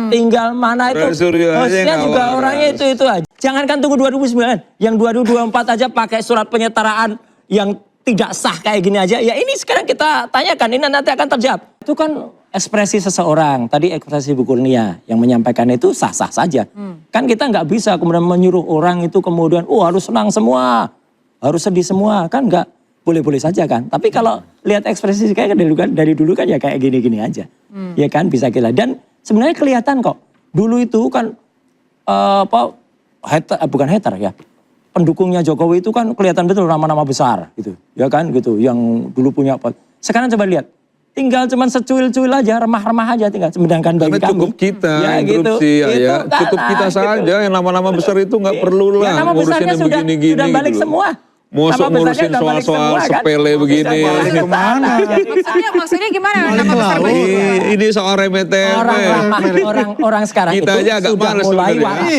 Tinggal mana itu, hostnya juga orangnya itu aja. Jangankan tunggu 2009, yang 2024 aja pakai surat penyetaraan yang tidak sah kayak gini aja. Ya ini sekarang kita tanyakan, ini nanti akan terjawab. Itu kan ekspresi seseorang, tadi ekspresi Bu Kurnia yang menyampaikan itu sah-sah saja. Kan kita nggak bisa kemudian menyuruh orang itu kemudian, harus senang semua, harus sedih semua, kan nggak. Boleh-boleh saja kan. Tapi kalau lihat ekspresi kayak dari dulu kan ya kayak gini-gini aja. Ya kan bisa kita. Dan sebenarnya kelihatan kok. Dulu itu kan bukan hater ya. Pendukungnya Jokowi itu kan kelihatan betul nama-nama besar gitu. Ya kan gitu. Yang dulu punya apa. Sekarang coba lihat. Tinggal cuman secuil-cuil aja, remah-remah aja tinggal. Sedangkan bagi kami. Cukup kita ya, interupsi gitu. Cukup kita saja yang nama-nama besar itu nggak perlu lah. Ya, nama besarnya sudah balik gitu semua. Ngurusin soal-soal sepele begini. Maksudnya gimana? Ini soal remeh-temeh. Orang sekarang kita itu aja agak sudah males mulai waras.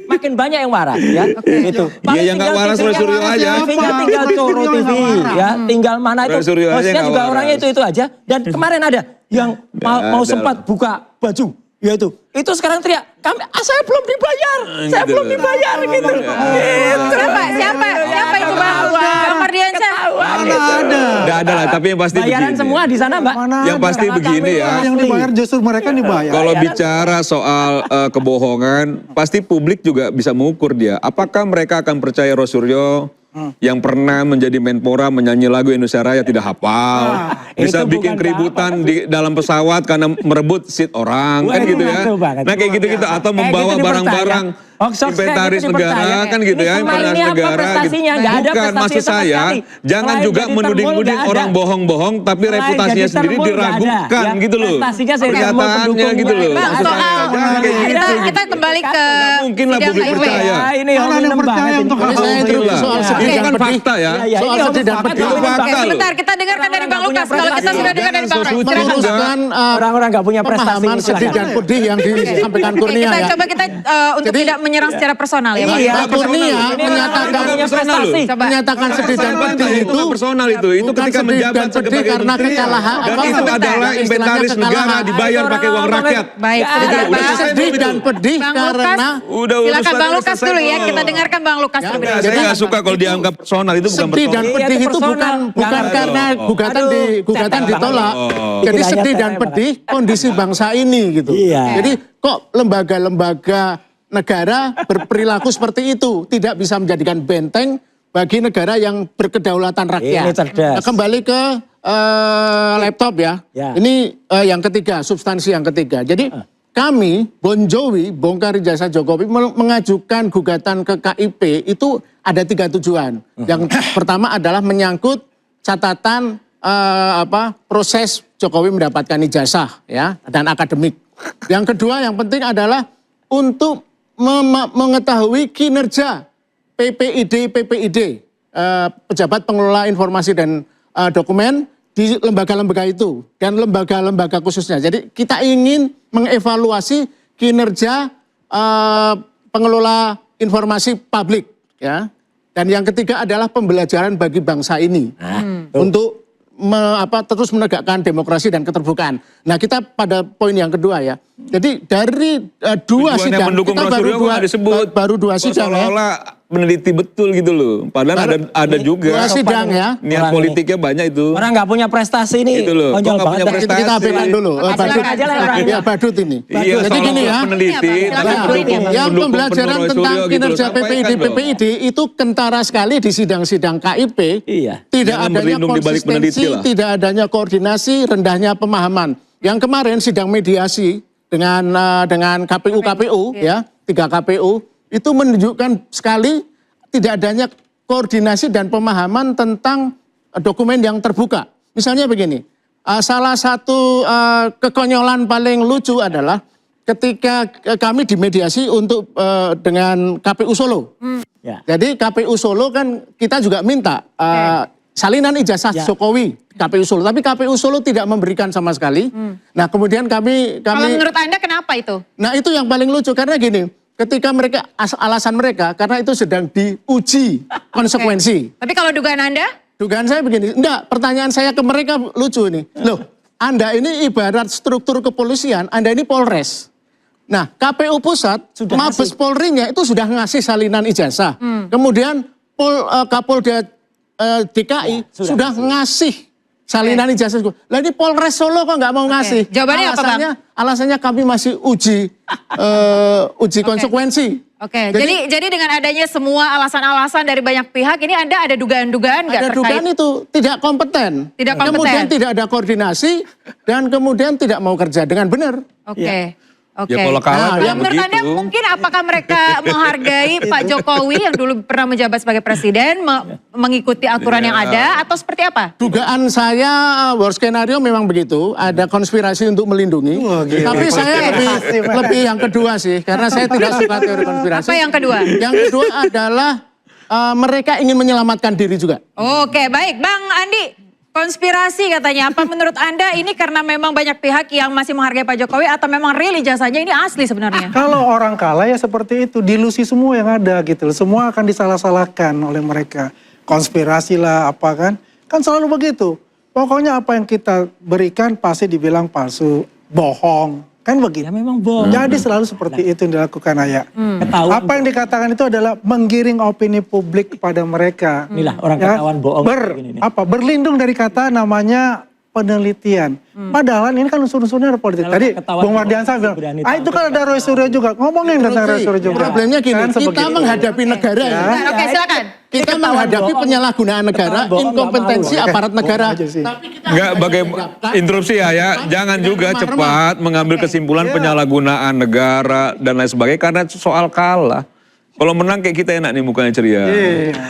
Makin banyak yang waras ya. Itu. Iya yang nggak waras Suryo aja. Tinggal Coro TV ya. Tinggal mana itu. Hostnya juga orangnya itu aja. Dan kemarin ada yang mau sempat buka baju. Ya itu sekarang teriak, saya belum dibayar, saya belum dibayar gitu. Siapa itu Bang? Bang Mardiansyah? Nggak ada lah, tapi yang pasti bayaran begini. semua di sana Mbak. Yang pasti begini ya. Yang dibayar justru mereka dibayar. Kalau bicara soal kebohongan, pasti publik juga bisa mengukur dia. Apakah mereka akan percaya Rosuryo yang pernah menjadi Menpora menyanyi lagu Indonesia Raya tidak hafal, bisa bikin keributan di dalam pesawat karena merebut seat orang, kan gitu ya. Nah kayak gitu-gitu atau membawa barang-barang inventaris negara kan gitu ya, inventaris negara gitu. Bukan, maksud saya jangan juga menuding-nuding orang bohong-bohong tapi reputasinya sendiri diragukan gitu loh. Pernyataannya gitu loh. Kita kembali ke mungkin lah publik percaya. Ini yang percaya untuk itu kan fakta ya. Soal sedih dan pedih. Sebentar, kita dengarkan dari Bang Lukas. Kalau kita sudah dengar dari Bang Roy. Meluruskan orang-orang nggak punya prestasi sedih dan pedih yang disampaikan Kurnia ya. Coba kita untuk tidak menyerang secara personal ya Bang. Mbak Kurnia menyatakan sedih dan pedih itu personal itu ketika menjabat sebagai karena kekalahan. Dan itu adalah inventaris negara dibayar pakai uang rakyat. Baik, sedih dan pedih karena silakan Bang Lukas dulu ya, kita dengarkan Bang Lukas dulu. Saya nggak suka kalau dianggap personal itu bukan sedih dan pedih itu bukan karena gugatan ditolak. Jadi sedih dan pedih kondisi bangsa ini gitu. Jadi kok lembaga-lembaga negara berperilaku seperti itu tidak bisa menjadikan benteng bagi negara yang berkedaulatan rakyat. Nah, kembali ke laptop ya. Ini yang ketiga, substansi yang ketiga. Jadi kami, Bon Jovi, Bongkar Ijazah Jokowi mengajukan gugatan ke KIP itu ada 3 tujuan. Yang pertama adalah menyangkut catatan proses Jokowi mendapatkan ijazah ya dan akademik. Yang kedua yang penting adalah untuk mengetahui kinerja PPID pejabat pengelola informasi dan dokumen di lembaga-lembaga itu dan lembaga-lembaga khususnya. Jadi kita ingin mengevaluasi kinerja pengelola informasi publik ya. Dan yang ketiga adalah pembelajaran bagi bangsa ini untuk terus menegakkan demokrasi dan keterbukaan. Nah kita pada poin yang kedua ya. Jadi dari 2 sidang kita baru 2 sidang ya. Meneliti betul gitu loh. Padahal ada juga 2 sidang ya. Niat politiknya banyak itu. Orang nggak punya prestasi ini. Itu loh. Nggak punya prestasi. Kita abaikan dulu. Badut ini. Jadi gini ya. Peneliti. Yang pembelajaran tentang kinerja PPID itu kentara sekali di sidang-sidang KIP. Tidak adanya konsistensi, tidak adanya koordinasi, rendahnya pemahaman. Yang kemarin sidang mediasi dengan KPU ya, 3 KPU itu menunjukkan sekali tidak adanya koordinasi dan pemahaman tentang dokumen yang terbuka. Misalnya begini, salah satu kekonyolan paling lucu adalah ketika kami dimediasi untuk dengan KPU Solo. Jadi KPU Solo kan kita juga minta salinan ijazah Jokowi KPU Solo, tapi KPU Solo tidak memberikan sama sekali. Nah kemudian kami kalau menurut Anda kenapa itu? Nah itu yang paling lucu karena gini, ketika mereka alasan mereka karena itu sedang diuji konsekuensi. Tapi kalau dugaan Anda? Dugaan saya begini, enggak, pertanyaan saya ke mereka lucu ini. Loh, Anda ini ibarat struktur kepolisian, Anda ini Polres. Nah, KPU pusat, Mabes Polri-nya itu sudah ngasih salinan ijazah. Kemudian Kapolda DKI sudah ngasih salinan ijazah. Lah ini Polres Solo kok nggak mau ngasih? Jawabannya apa, Bang? Alasannya kami masih uji konsekuensi. Oke, jadi dengan adanya semua alasan-alasan dari banyak pihak, ini Anda ada dugaan-dugaan nggak Ada terkait? dugaan itu tidak kompeten. Tidak kompeten. Kemudian tidak ada koordinasi dan kemudian tidak mau kerja dengan benar. Oke. Oke. Ya kalau kalah Nah, menurut Anda begitu. mungkin apakah mereka menghargai Pak Jokowi yang dulu pernah menjabat sebagai presiden, mengikuti aturan yang ada, atau seperti apa? Dugaan saya worst skenario memang begitu, ada konspirasi untuk melindungi. Tapi saya lebih yang kedua sih, karena saya tidak suka teori konspirasi. Apa yang kedua? Yang kedua adalah mereka ingin menyelamatkan diri juga. Oke, baik. Bang Andi, konspirasi katanya. Apa menurut Anda ini karena memang banyak pihak yang masih menghargai Pak Jokowi atau memang real ijazahnya ini asli sebenarnya? Kalau orang kalah ya seperti itu, dilusi semua yang ada gitu loh. Semua akan disalah-salahkan oleh mereka. Konspirasi lah apa kan. Kan selalu begitu. Pokoknya apa yang kita berikan pasti dibilang palsu, bohong. Kan begitu. Ya memang bohong. Jadi selalu seperti itu yang dilakukan Ayah. Ketahuan. Apa yang dikatakan itu adalah menggiring opini publik kepada mereka. Inilah orang ketahuan bohong. Begini nih. Berlindung dari kata namanya penelitian. Padahal ini kan unsur-unsurnya ada politik. Kalau Tadi ketahuan Bung Mardiansa bilang, berani itu kan ada Roy Suryo juga. Ngomongin tentang Roy Suryo juga. Problemnya gini, Kan kita sebegitu. menghadapi negara ya. Oke, silakan. Kita menghadapi penyalahgunaan negara, inkompetensi aparat negara. aja sih. Tapi kita Enggak, interupsi ya, jangan juga cepat mengambil kesimpulan penyalahgunaan negara dan lain sebagainya karena soal kalah. Kalau menang kayak kita enak nih mukanya ceria.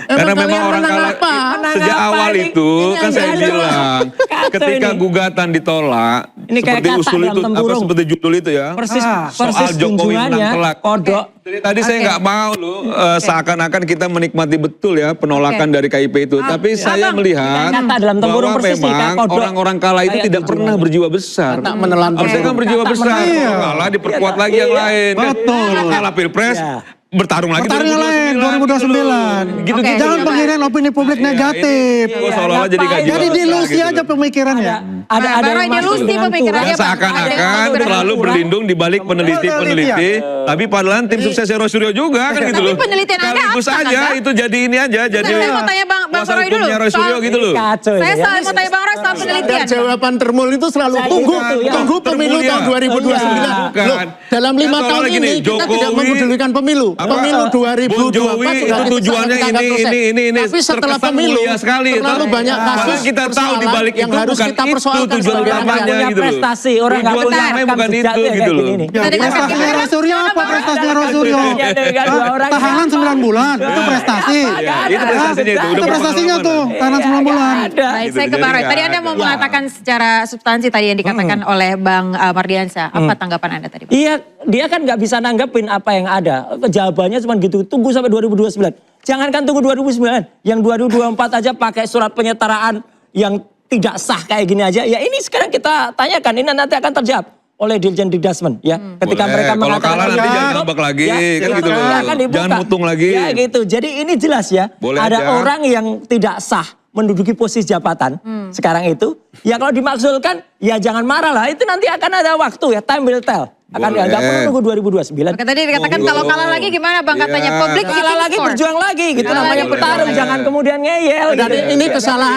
Karena Emang memang kalian orang menang kalah apa? sejak Menang apa awal ini? itu Ini kan yang saya ada. bilang ketika ini. gugatan ditolak Ini kayak seperti kata usul dalam itu apa tempurung. seperti judul itu ya. Persis soal Jokowi junjungannya, menang telak. kodok. Tadi saya nggak mau loh seakan-akan kita menikmati betul ya penolakan dari KIP itu. Tapi saya Abang, melihat kata dalam tempurung bahwa persis nih, memang kayak kodok. orang-orang kalah itu Kayak tidak junjungan. pernah berjiwa besar. tak menelan Harusnya kan berjiwa Kata besar. menelan. Kalau kalah diperkuat lagi yang lain. Betul. Kalau kalah pilpres Iya. bertarung lagi Pertarungan yang lain 2029. Gitu-gitu. Jangan pengiraan opini publik negatif. Kok seolah-olah jadi ngapain? gaji Jadi besar dilusi gitu aja loh. pemikirannya. Ada Baru yang ini masuk lusi dengan pemikirannya, Dan curang. Bang. seakan-akan Ada yang selalu curang. berlindung di balik peneliti-peneliti, tapi padahal tim suksesnya Roy Suryo juga kan gitu Tapi loh. penelitian Anda Sekaligus abstrak, aja kan? itu jadi ini aja, jadi saya mau tanya Bang kuasa Roy dulu. hukumnya Roy Suryo gitu loh. Kacau Saya ini ya. mau tanya Bang Roy soal Dan penelitian. jawaban termul itu selalu tunggu, itu, ya. tunggu pemilu Termul, tahun ya. 2029. Bukan. Loh, dalam 5 Kan tahun soalnya ini gini, kita tidak Jokowi- mempedulikan pemilu. Apa? Pemilu Bung Jowi 2024 sudah itu tujuannya ini. Tapi setelah Terkesan pemilu mulia sekali. terlalu banyak kasus Padahal kita tahu di balik yang itu harus bukan kita itu persoalkan tujuan sebagai utamanya rakyat. punya gitu loh. prestasi, orang nggak Tujuan punya utamanya rekam bukan jejak itu kayak gitu loh. gini nih. Ya, Kita dengarkan prestasinya gimana? Roy Suryo apa prestasinya Roy Suryo? Ya, dengan dua orang Tahanan 9 bulan, itu prestasi. Itu prestasinya itu. Itu prestasinya tuh, tahanan 9 bulan. Ada. Baik, Gitu, saya ke jadi Bang Roy. nggak Tadi Anda ada. mau mengatakan secara substansi tadi yang dikatakan oleh Bang Mardiansa. Apa tanggapan Anda tadi, Bang? Iya, dia kan nggak bisa nanggepin apa yang ada. Jawabannya cuma gitu, tunggu sampai 2029. Jangankan tunggu 2029, yang 2024 aja pakai surat penyetaraan yang tidak sah kayak gini aja. Ya ini sekarang kita tanyakan, ini nanti akan terjawab oleh Dirjen Didasmen ya. Ketika Boleh. mereka Kalau mengatakan kalah nanti jangan ngambek lagi, kan gitu loh. akan dibuka. Jangan mutung lagi. Ya gitu. Jadi ini jelas ya, Boleh ada aja. orang yang tidak sah menduduki posisi jabatan sekarang itu. Ya kalau dimaksudkan, ya jangan marah lah. Itu nanti akan ada waktu ya, time will tell. Akan Boleh. nggak perlu nunggu 2029. Oke, tadi dikatakan Monggo. kalau kalah lagi gimana Bang? Katanya Iya. publik Kalah keeping lagi score. berjuang lagi gitu Kalah namanya lagi petarung, berjuang jangan lagi. kemudian ngeyel Dan gitu. ini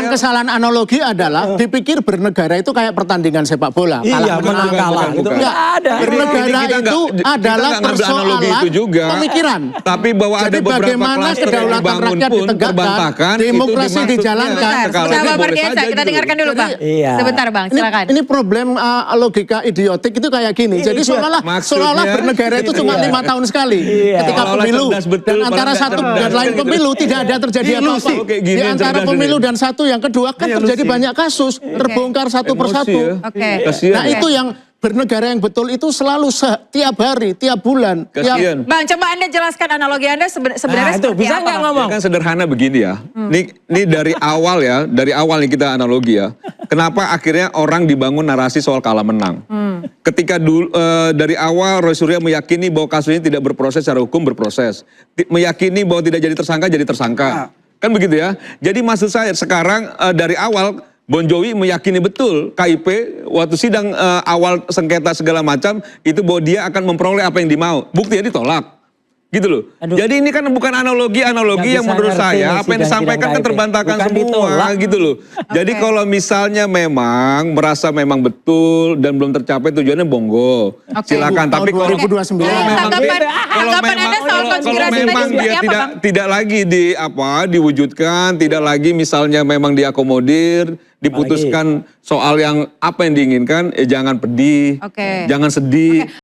kesalahan analogi adalah dipikir bernegara itu kayak pertandingan sepak bola. Iya, menang kalah gitu. bukan. Enggak ada. Bernegara Ini kita itu nggak- adalah kita nggak ngambil analogi persoalan itu juga. pemikiran. Tapi bahwa ada Jadi beberapa bagaimana klaster yang kedaulatan dibangun rakyat pun ditegakkan, terbantahkan, itu demokrasi dimaksudnya dijalankan. Sebentar, sekalanya Sahabat boleh Mardiansa, saja kita gitu. dengarkan dulu Bang. Iya. Sebentar Bang, silakan. Ini problem logika idiotik itu kayak gini. Jadi dia. seolah bernegara itu cuma 5 tahun sekali. Iya. Ketika Seolah-olah pemilu cerdas betul, dan antara padahal satu nggak dan cerdas lain gitu. pemilu tidak ada terjadi apa-apa. Ilusi. Kayak gini Di yang antara cerdas pemilu ini. dan satu yang kedua kan terjadi banyak kasus terbongkar satu Emosi persatu. ya. Oke. Kasihan. Nah itu yang bernegara yang betul itu selalu tiap hari, tiap bulan, Kasihan. Bang, coba Anda jelaskan analogi Anda sebenarnya Nah, itu seperti bisa apa, nggak Bang? ngomong? Ya kan sederhana begini ya. Ini dari awal ya, dari awal nih kita analogi ya. Kenapa akhirnya orang dibangun narasi soal kalah menang? Ketika dulu dari awal Roy Suryo meyakini bahwa kasus ini tidak berproses secara hukum, berproses. Meyakini bahwa tidak jadi tersangka, jadi tersangka. Kan begitu ya. Jadi maksud saya sekarang dari awal Bon Jovi meyakini betul KIP waktu sidang awal sengketa segala macam itu bahwa dia akan memperoleh apa yang dimau. Buktinya ditolak. Gitu loh. Aduh. Jadi ini kan bukan analogi yang menurut saya apa yang disampaikan kan terbantahkan semua gitu loh. Jadi kalau misalnya memang merasa memang betul dan belum tercapai tujuannya monggo. Silakan. Tapi kalau 2029. Tanggapan Anda soal konspirasi tadi memang seperti dia apa, Bang? tidak lagi diwujudkan, tidak lagi misalnya memang diakomodir, diputuskan soal yang apa yang diinginkan, jangan pedih, Oke. jangan sedih.